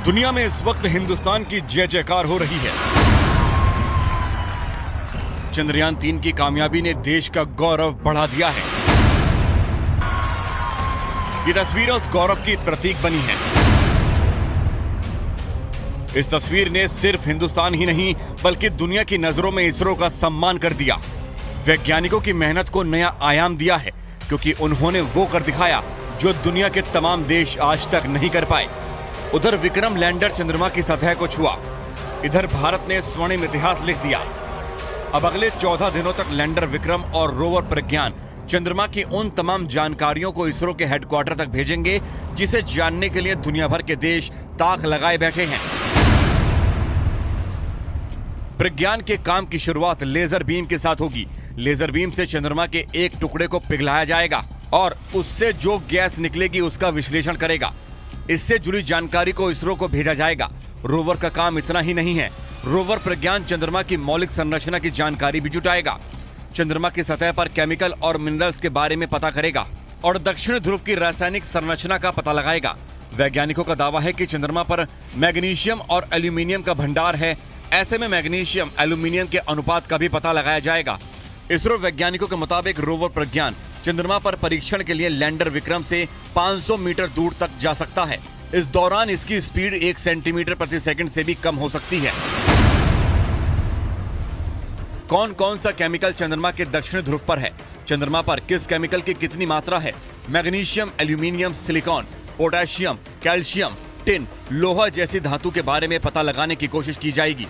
दुनिया में इस वक्त हिंदुस्तान की जय जयकार हो रही है। चंद्रयान 3 की कामयाबी ने देश का गौरव बढ़ा दिया है। ये तस्वीरें उस गौरव की प्रतीक बनी है। इस तस्वीर ने सिर्फ हिंदुस्तान ही नहीं बल्कि दुनिया की नजरों में इसरो का सम्मान कर दिया। वैज्ञानिकों की मेहनत को नया आयाम दिया है क्योंकि उन्होंने वो कर दिखाया जो दुनिया के तमाम देश आज तक नहीं कर पाए। उधर विक्रम लैंडर चंद्रमा की सतह को छुआ, इधर भारत ने स्वर्णिम इतिहास लिख दिया। अब अगले 14 दिनों तक लैंडर विक्रम और रोवर प्रज्ञान चंद्रमा की उन तमाम जानकारियों को इसरो के हेडक्वार्टर तक भेजेंगे जिसे जानने के लिए दुनिया भर के देश ताक लगाए बैठे हैं। प्रज्ञान के काम की शुरुआत लेजर बीम के साथ होगी। लेजर बीम से चंद्रमा के एक टुकड़े को पिघलाया जाएगा और उससे जो गैस निकलेगी उसका विश्लेषण करेगा। इससे जुड़ी जानकारी को इसरो को भेजा जाएगा। रोवर का काम इतना ही नहीं है, रोवर प्रज्ञान चंद्रमा की मौलिक संरचना की जानकारी भी जुटाएगा। चंद्रमा की सतह पर केमिकल और मिनरल्स के बारे में पता करेगा और दक्षिण ध्रुव की रासायनिक संरचना का पता लगाएगा। वैज्ञानिकों का दावा है कि चंद्रमा पर मैग्नीशियम और एल्यूमिनियम का भंडार है। ऐसे में मैग्नीशियम एल्यूमिनियम के अनुपात का भी पता लगाया जाएगा। इसरो वैज्ञानिकों के मुताबिक रोवर प्रज्ञान चंद्रमा पर परीक्षण के लिए लैंडर विक्रम से 500 मीटर दूर तक जा सकता है। इस दौरान इसकी स्पीड 1 सेंटीमीटर प्रति सेकंड से भी कम हो सकती है। कौन कौन सा केमिकल चंद्रमा के दक्षिण ध्रुव पर है, चंद्रमा पर किस केमिकल की कितनी मात्रा है, magnesium, aluminium, silicon, potassium, calcium, tin, लोहा जैसी धातु के बारे में पता लगाने की कोशिश की जाएगी।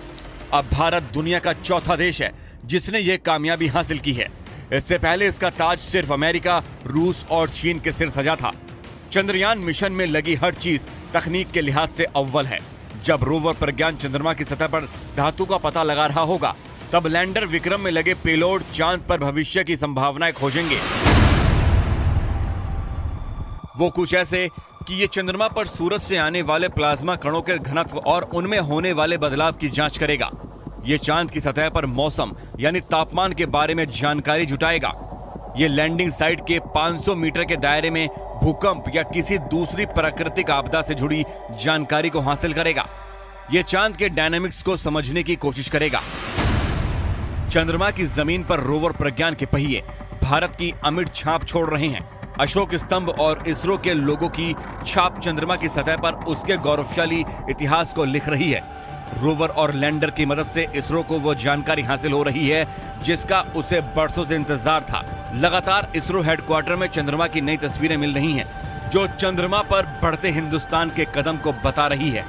अब भारत दुनिया का चौथा देश है जिसने यह कामयाबी हासिल की है। इससे पहले इसका ताज सिर्फ अमेरिका, रूस और चीन के सिर सजा था। चंद्रयान मिशन में लगी हर चीज तकनीक के लिहाज से अव्वल है। जब रोवर प्रज्ञान चंद्रमा की सतह पर धातु का पता लगा रहा होगा तब लैंडर विक्रम में लगे पेलोड चांद पर भविष्य की संभावनाएं खोजेंगे। वो कुछ ऐसे कि ये चंद्रमा पर सूरज से आने वाले प्लाज्मा कणों के घनत्व और उनमें होने वाले बदलाव की जांच करेगा। ये चांद की सतह पर मौसम यानी तापमान के बारे में जानकारी जुटाएगा। ये लैंडिंग साइट के 500 मीटर के दायरे में भूकंप या किसी दूसरी प्राकृतिक आपदा से जुड़ी जानकारी को हासिल करेगा। ये चांद के डायनामिक्स को समझने की कोशिश करेगा। चंद्रमा की जमीन पर रोवर प्रज्ञान के पहिए भारत की अमिट छाप छोड़ रहे हैं। अशोक स्तंभ और इसरो के लोगों की छाप चंद्रमा की सतह पर उसके गौरवशाली इतिहास को लिख रही है। रोवर और लैंडर की मदद से इसरो को वो जानकारी हासिल हो रही है जिसका उसे बरसों से इंतजार था। लगातार इसरो हेडक्वार्टर में चंद्रमा की नई तस्वीरें मिल रही हैं जो चंद्रमा पर बढ़ते हिंदुस्तान के कदम को बता रही है।